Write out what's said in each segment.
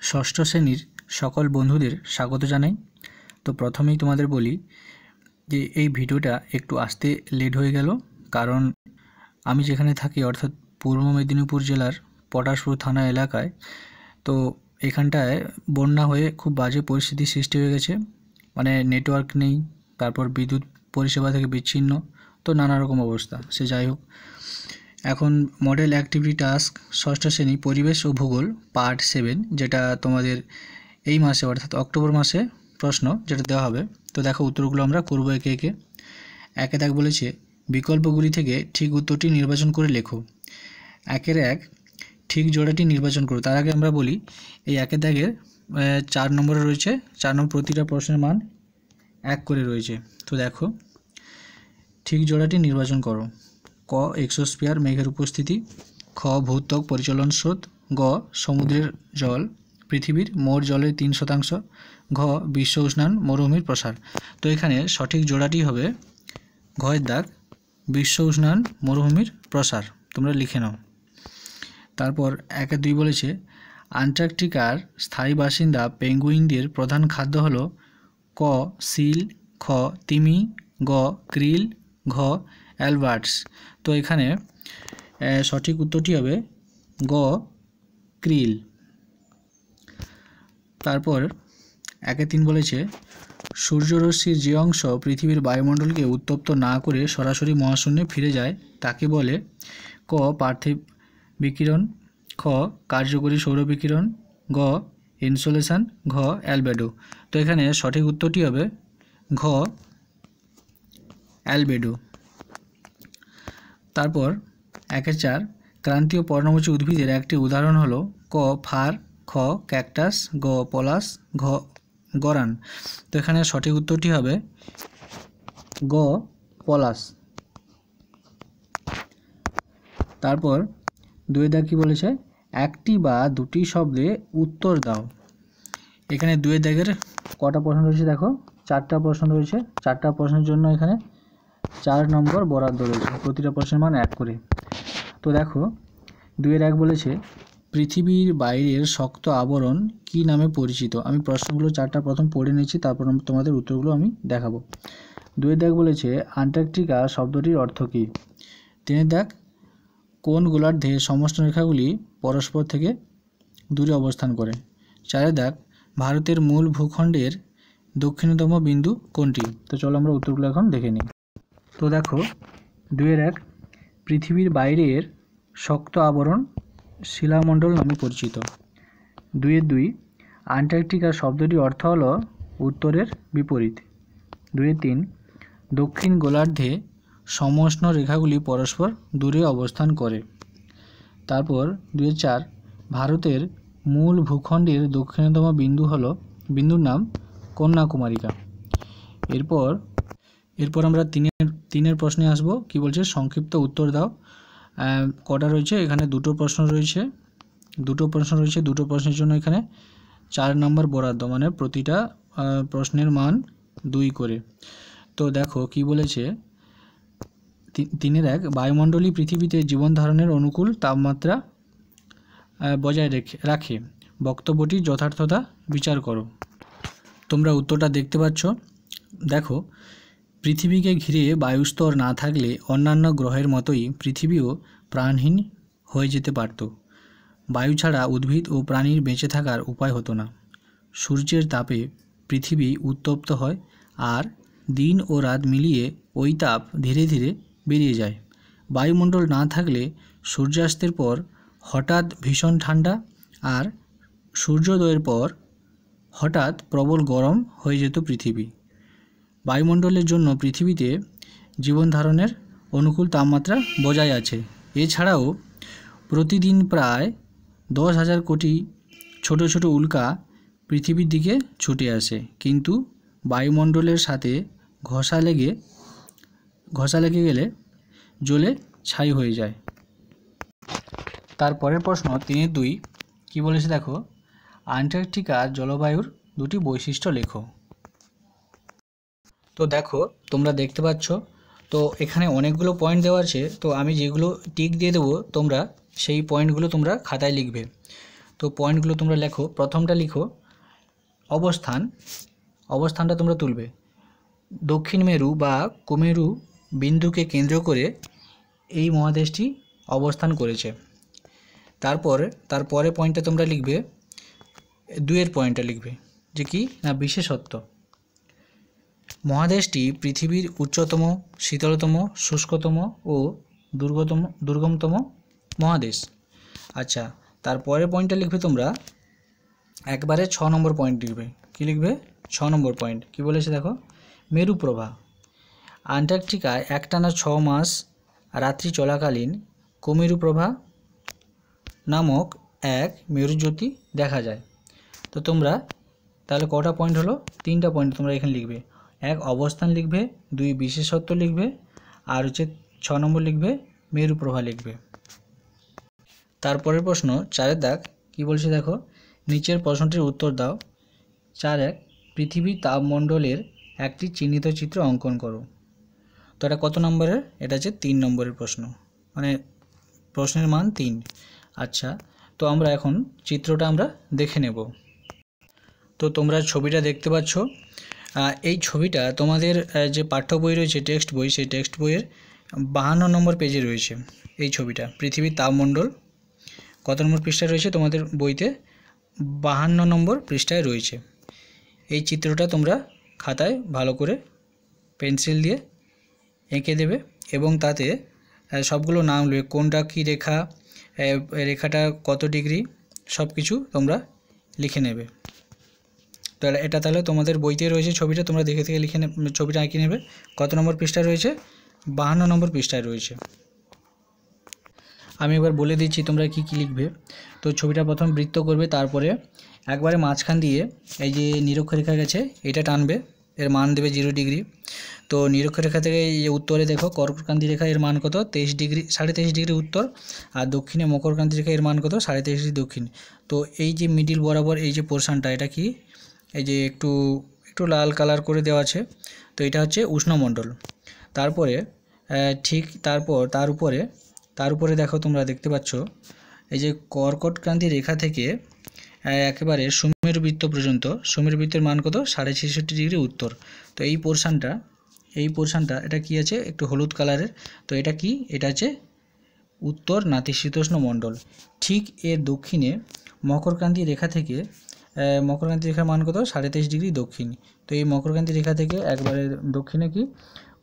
ষষ্ঠ শ্রেণীর সকল বন্ধুদের স্বাগত জানাই। তো প্রথমেই তোমাদের বলি যে এই ভিডিওটা একটু আসতে লেট হয়ে গেল, কারণ আমি যেখানে থাকি অর্থাৎ পূর্ব মেদিনীপুর জেলার পটাশপুর থানা এলাকায়, তো এখানটায় বন্যা হয়ে খুব বাজে পরিস্থিতি সৃষ্টি হয়ে গেছে। মানে নেটওয়ার্ক নেই, তারপর বিদ্যুৎ পরিষেবা থেকে বিচ্ছিন্ন, তো নানা রকম অবস্থা। সে যাই হোক, এখন মডেল অ্যাক্টিভিটি টাস্ক ষষ্ঠ শ্রেণী পরিবেশ ও ভূগোল পার্ট 7, যেটা তোমাদের এই মাসে অর্থাৎ অক্টোবর মাসে প্রশ্ন যেটা দেওয়া হবে। তো দেখো উত্তরগুলো আমরা করবো একে একে। একে দাগ বলেছে বিকল্পগুলি থেকে ঠিক উত্তরটি নির্বাচন করে লেখো। একের এক ঠিক জোড়াটি নির্বাচন করো। তার আগে আমরা বলি এই একের দাগের 4 নম্বরে রয়েছে, 4 নম্বর প্রতিটা প্রশ্নের মান 1 করে রয়েছে। তো দেখো ঠিক জোড়াটি নির্বাচন করো। ক এক্সোস্ফিয়ার মেঘের উপস্থিতি, খ ভূত্বক পরিচলন স্রোত, গ সমুদ্রের জল পৃথিবীর মোট জলের 3%, ঘ বিশ্ব উষ্ণায়ন মরুভূমির প্রসার। তো এখানে সঠিক জোড়াটি হবে ঘয়ের দাগ বিশ্ব উষ্ণায়ন মরুভূমির প্রসার। তোমরা লিখে নাও। তারপর 1-2 বলেছে আন্টার্কটিকার স্থায়ী বাসিন্দা পেঙ্গুইনদের প্রধান খাদ্য হলো ক সিল, খ তিমি, গ ক্রিল, ঘ অ্যালবার্টস। তো এখানে সঠিক উত্তরটি হবে গ ক্রিল। তারপর 1-3 বলেছে সূর্যরশ্মির যে অংশ পৃথিবীর বায়ুমণ্ডলকে উত্তপ্ত না করে সরাসরি মহাশূন্যে ফিরে যায় তাকে বলে ক পার্থিব বিকিরণ, খ কার্যকরী সৌর বিকিরণ, গ ইনসোলেশন, ঘ অ্যালবেডো। তো এখানে সঠিক উত্তরটি হবে ঘ অ্যালবেডো। তারপর 1-4 ক্রান্তীয় পর্ণমোচী উদ্ভিদের একটি উদাহরণ হলো ক ফার, খ ক্যাকটাস, গ পলাশ, ঘ গরান। তো এখানে সঠিক উত্তরটি হবে গ পলাশ। তারপর 2 দাগ কি বলেছে একটি বা দুটি শব্দে উত্তর দাও। এখানে 2 দাগের কটা প্রশ্ন রয়েছে দেখো, 4টা প্রশ্ন রয়েছে। 4টা প্রশ্নের জন্য এখানে 4 নম্বর বরাদ্দ রয়েছে, প্রতিটা প্রশ্নের মান 1 করে। তো দেখো 2-1 বলেছে পৃথিবীর বাইরের শক্ত আবরণ কি নামে পরিচিত। আমি প্রশ্নগুলো 4টা প্রথম পড়ে নিচ্ছি, তারপর তোমাদের উত্তরগুলো আমি দেখাবো। 2 দাগ বলেছে আন্টার্কটিকা শব্দটির অর্থ কী। 3 দাগ কোন গোলার্ধে সমষ্ণ রেখাগুলি পরস্পর থেকে দূরে অবস্থান করে। 4 দাগ ভারতের মূল ভূখণ্ডের দক্ষিণতম বিন্দু কোনটি। তো চলো আমরা উত্তরগুলো এখন দেখে নিই। তো দেখো 2-1 পৃথিবীর বাইরের শক্ত আবরণ শিলামণ্ডল নামে পরিচিত। 2-2 আন্টার্কটিকা শব্দটির অর্থ হলো উত্তরের বিপরীত। 2-3 দক্ষিণ গোলার্ধে সমষ্ণ রেখাগুলি পরস্পর দূরে অবস্থান করে। তারপর 2-4 ভারতের মূল ভূখণ্ডের দক্ষিণতম বিন্দু হলো বিন্দুর নাম কন্যাকুমারিকা। এরপর আমরা 3-এর প্রশ্নে আসবো। কি বলছে সংক্ষিপ্ত উত্তর দাও। কটা রয়েছে এখানে, দুটো প্রশ্ন রয়েছে। দুটো প্রশ্নের জন্য এখানে 4 নম্বর বরাদ্দ, মানে প্রতিটা প্রশ্নের মান 2 করে। তো দেখো কি বলেছে 3-1 বায়ুমণ্ডলী পৃথিবীতে জীবন ধারণের অনুকূল তাপমাত্রা বজায় রাখে, বক্তব্যটির যথার্থতা বিচার করো। তোমরা উত্তরটা দেখতে পাচ্ছ। দেখো পৃথিবীকে ঘিরে বায়ুস্তর না থাকলে অন্যান্য গ্রহের মতোই পৃথিবীও প্রাণহীন হয়ে যেতে পারত। বায়ু ছাড়া উদ্ভিদ ও প্রাণীর বেঁচে থাকার উপায় হতো না। সূর্যের তাপে পৃথিবী উত্তপ্ত হয়, আর দিন ও রাত মিলিয়ে ওই তাপ ধীরে ধীরে বেরিয়ে যায়। বায়ুমণ্ডল না থাকলে সূর্যাস্তের পর হঠাৎ ভীষণ ঠান্ডা আর সূর্যোদয়ের পর হঠাৎ প্রবল গরম হয়ে যেত পৃথিবী। বায়ুমণ্ডলের জন্য পৃথিবীতে জীবন ধারণের অনুকূল তাপমাত্রা বজায় আছে। এছাড়াও প্রতিদিন প্রায় 10,000 কোটি ছোট ছোট উল্কা পৃথিবীর দিকে ছুটে আসে, কিন্তু বায়ুমণ্ডলের সাথে ঘষা লেগে গেলে জ্বলে ছাই হয়ে যায়। তারপরের প্রশ্ন 3-2 কি বলেছে দেখো আন্টার্কটিকার জলবায়ুর 2টি বৈশিষ্ট্য লেখো। তো দেখো তোমরা দেখতে পাচ্ছ, তো এখানে অনেকগুলো পয়েন্ট দেওয়া আছে। তো আমি যেগুলো টিক দিয়ে দেবো তোমরা সেই পয়েন্টগুলো তোমরা খাতায় লিখবে। তো পয়েন্টগুলো তোমরা লেখো। প্রথমটা লিখো অবস্থান, অবস্থানটা তোমরা তুলবে। দক্ষিণ মেরু বা কুমেরু বিন্দুকে কেন্দ্র করে এই মহাদেশটি অবস্থান করেছে। তারপরে পয়েন্টটা তোমরা লিখবে, 2 পয়েন্টটা লিখবে যে কি না বিশেষত্ব। মহাদেশটি পৃথিবীর উচ্চতম, শীতলতম, শুষ্কতম ও দুর্গমতম মহাদেশ। আচ্ছা, তারপরের পয়েন্টটা লিখবে তোমরা একবারে 6 নম্বর পয়েন্ট লিখবে। কি লিখবে? 6 নম্বর পয়েন্ট কি বলেছে দেখো, মেরু প্রভা। আন্টার্কটিকায় একটানা 6 মাস রাত্রি চলাকালীন কুমেরু প্রভা নামক এক মেরুজ্যোতি দেখা যায়। তো তোমরা তাহলে কটা পয়েন্ট হলো? 3টা পয়েন্ট তোমরা এখানে লিখবে। 1 অবস্থান লিখবে, 2 বিশেষত্ব লিখবে, আর হচ্ছে 6 নম্বর লিখবে মেরু প্রভা লিখবে। তারপরের প্রশ্ন 4 দাগ কি বলছে দেখো, নিচের প্রশ্নটির উত্তর দাও। 4.1 পৃথিবীর তাপমণ্ডলের একটি চিহ্নিত চিত্র অঙ্কন করো। তো এটা কত নম্বরের? এটা হচ্ছে 3 নম্বরের প্রশ্ন, মানে প্রশ্নের মান 3। আচ্ছা, তো আমরা এখন চিত্রটা আমরা দেখে নেব। তো তোমরা ছবিটা দেখতে পাচ্ছ। এই ছবিটা তোমাদের যে পাঠ্য বই রয়েছে, টেক্সট বই, সেই টেক্সট বইয়ের 52 নম্বর পেজে রয়েছে এই ছবিটা। পৃথিবীর তাপমণ্ডল কত নম্বর পৃষ্ঠায় রয়েছে? তোমাদের বইতে 52 নম্বর পৃষ্ঠায় রয়েছে। এই চিত্রটা তোমরা খাতায় ভালো করে পেন্সিল দিয়ে এঁকে দেবে এবং তাতে সবগুলো নাম লিখবে, কোনটা কি রেখা, রেখাটা কত ডিগ্রি, সব কিছু তোমরা লিখে নেবে। তো এটা তাহলে তোমাদের বইতে রয়েছে ছবিটা, তোমরা দেখে থেকে লিখে ছবিটা এঁকে নেবে। কত নম্বর পৃষ্ঠায় রয়েছে? 52 নম্বর পৃষ্ঠায় রয়েছে। আমি একবার বলে দিচ্ছি তোমরা কি কি লিখবে। তো ছবিটা প্রথম বৃত্ত করবে, তারপরে একবারে মাঝখান দিয়ে এই যে নিরক্ষরেখা গেছে এটা টানবে, এর মান দেবে 0 ডিগ্রি। তো নিরক্ষরেখা থেকে এই যে উত্তরে দেখো কর্কটক্রান্তি রেখা, এর মান কত? 23 ডিগ্রি, 23.5 ডিগ্রি উত্তর। আর দক্ষিণে মকরক্রান্তি রেখা, এর মান কত? 23.5 ডিগ্রি দক্ষিণ। তো এই যে মিডিল বরাবর এই যে পোর্শনটা, এটা কি এই যে একটু লাল কালার করে দেওয়া আছে, তো এটা হচ্ছে উষ্ণমণ্ডল। তারপরে ঠিক তার উপরে দেখো তোমরা দেখতে পাচ্ছ এই যে কর্কটক্রান্তি রেখা থেকে একেবারে সুমেরু বৃত্ত পর্যন্ত, সুমেরু বৃত্তের মান কত? 66.5 ডিগ্রি উত্তর। তো এই পোর্শনটা এটা কি আছে? একটু হলুদ কালারের। তো এটা কি? এটা হচ্ছে উত্তর নাতিশীতোষ্ণ মণ্ডল। ঠিক এর দক্ষিণে মকরক্রান্তি রেখা থেকে, মকরক্রান্তি রেখার মান কত? 23.5 ডিগ্রি দক্ষিণ। তো এই মকরক্রান্তি রেখা থেকে একবারে দক্ষিণে কি?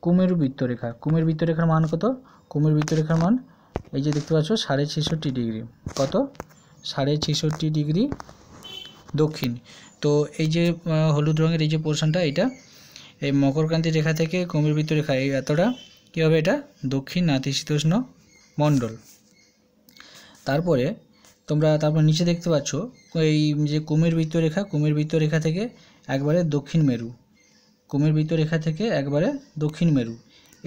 কুমেরু বৃত্ত রেখা। কুমেরু বৃত্ত রেখার মান কত? কুমেরু বৃত্ত রেখার মান এই যে দেখতে পাচ্ছ 66.5 ডিগ্রি। কত? 66.5 ডিগ্রি দক্ষিণ। তো এই যে হলুদ রঙের এই যে পোর্শনটা, এটা এই মকরক্রান্তি রেখা থেকে কুমেরু বৃত্ত রেখা, এই এতটা কী হবে? এটা দক্ষিণ নাতিশীতোষ্ণ মণ্ডল। তারপরে তারপর নিচে দেখতে পাচ্ছ এই যে কুমেরু বৃত্ত রেখা থেকে একবারে দক্ষিণ মেরু, কুমেরু বৃত্ত রেখা থেকে একবারে দক্ষিণ মেরু।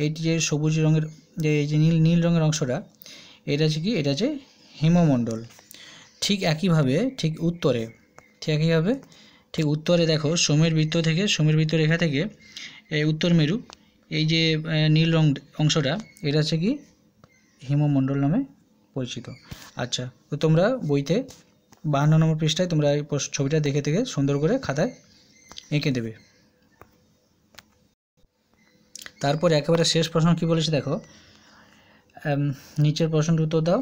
এইটি যে সবুজ রঙের যে এই যে নীল রঙের অংশটা, এটা হচ্ছে কি? এটা হচ্ছে হিমমণ্ডল। ঠিক একইভাবে ঠিক উত্তরে দেখো সুমেরু বৃত্ত রেখা থেকে এই উত্তর মেরু, এই যে নীল রং অংশটা, এটা হচ্ছে কি? হিমমণ্ডল নামে পরিচিত। আচ্ছা, তো তোমরা বইতে 52 নম্বর পৃষ্ঠায় তোমরা এই ছবিটা দেখে থেকে সুন্দর করে খাতায় এঁকে দেবে। তারপর একেবারে শেষ প্রশ্ন কি বলেছে দেখো, নিচের প্রশ্নের উত্তর দাও।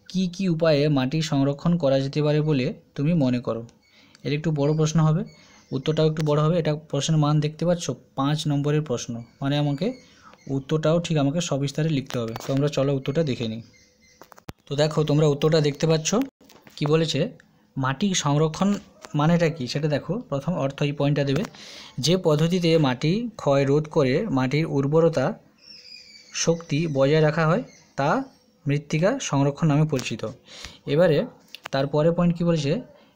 কি কি উপায়ে মাটি সংরক্ষণ করা যেতে পারে বলে তুমি মনে করো? এর একটু বড় প্রশ্ন হবে, উত্তরটাও একটু বড় হবে। এটা প্রশ্নের মান দেখতে পাচ্ছ 5 নম্বরের প্রশ্ন, মানে আমাকে উত্তরটাও ঠিক আমাকে সবিস্তারে লিখতে হবে। তো আমরা চলো উত্তরটা দেখে নিই। তো দেখো তোমরা উত্তরটা দেখতে পাচ্ছ কি বলেছে, মাটি সংরক্ষণ মানেটা কি সেটা দেখো। প্রথম অর্থ এই পয়েন্টটা দেবে, যে পদ্ধতিতে মাটি ক্ষয় রোধ করে মাটির উর্বরতা শক্তি বজায় রাখা হয় তা মৃত্তিকা সংরক্ষণ নামে পরিচিত। এবারে তারপরে পয়েন্ট কি বলেছে,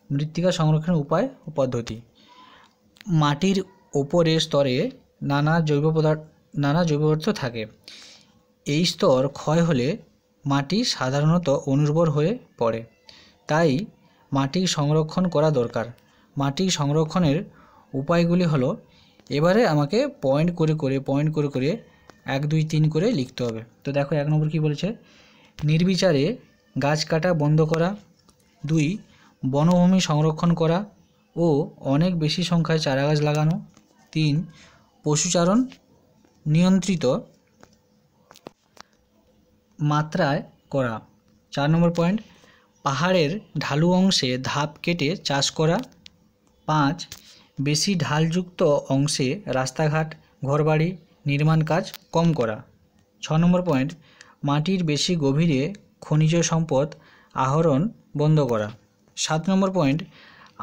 মৃত্তিকা সংরক্ষণের উপায় ও পদ্ধতি। মাটির ওপরের স্তরে নানা জৈব পদার্থ থাকে। এই স্তর ক্ষয় হলে মাটি সাধারণত অনুর্বর হয়ে পড়ে, তাই মাটি সংরক্ষণ করা দরকার। মাটি সংরক্ষণের উপায়গুলি হলো, এবারে আমাকে পয়েন্ট করে করে 1 2 3 করে লিখতে হবে। তো দেখো 1 নম্বর কী বলেছে, নির্বিচারে গাছ কাটা বন্ধ করা, 2 বনভূমি সংরক্ষণ করা ও অনেক বেশি সংখ্যায় চারাগাছ লাগানো। 3 পশুচারণ নিয়ন্ত্রিত মাত্রায় করা। 4 নম্বর পয়েন্ট, পাহাড়ের ঢালু অংশে ধাপ কেটে চাষ করা। 5 বেশি ঢালযুক্ত অংশে রাস্তাঘাট ঘরবাড়ি নির্মাণ কাজ কম করা। 6 নম্বর পয়েন্ট, মাটির বেশি গভীরে খনিজ সম্পদ আহরণ বন্ধ করা। 7 নম্বর পয়েন্ট,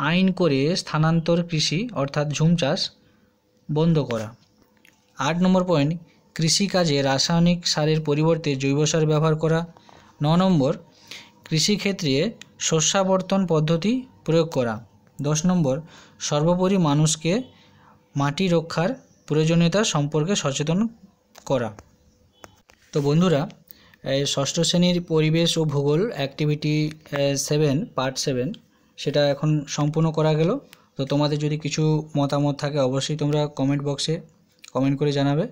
আইন করে স্থানান্তর কৃষি অর্থাৎ ঝুম চাষ বন্ধ করা। 8 নম্বর পয়েন্ট, কৃষিকাজে রাসায়নিক সারের পরিবর্তে জৈব সার ব্যবহার করা। 9 নম্বর, কৃষিক্ষেত্রে শস্যাবর্তন পদ্ধতি প্রয়োগ করা। 10 নম্বর, সর্বোপরি মানুষকে মাটি রক্ষার প্রয়োজনীয়তা সম্পর্কে সচেতন করা। তো বন্ধুরা, ষষ্ঠ শ্রেণীর পরিবেশ ও ভূগোল অ্যাক্টিভিটি 7 পার্ট 7 সেটা এখন সম্পূর্ণ করা গেল। তো তোমাদের যদি কিছু মতামত থাকে অবশ্যই তোমরা কমেন্ট বক্সে কমেন্ট করে জানাবে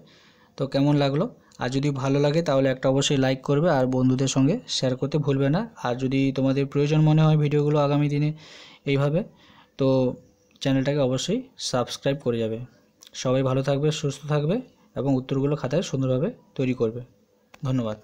তো কেমন লাগলো। আর যদি ভালো লাগে তাহলে একটা অবশ্যই লাইক করবে আর বন্ধুদের সঙ্গে শেয়ার করতে ভুলবে না। আর যদি তোমাদের প্রয়োজন মনে হয় ভিডিওগুলো আগামী দিনে এইভাবে, তো চ্যানেলটাকে অবশ্যই সাবস্ক্রাইব করে যাবে। সবাই ভালো থাকবে, সুস্থ থাকবে এবং উত্তরগুলো খাতায় সুন্দরভাবে তৈরি করবে। ধন্যবাদ।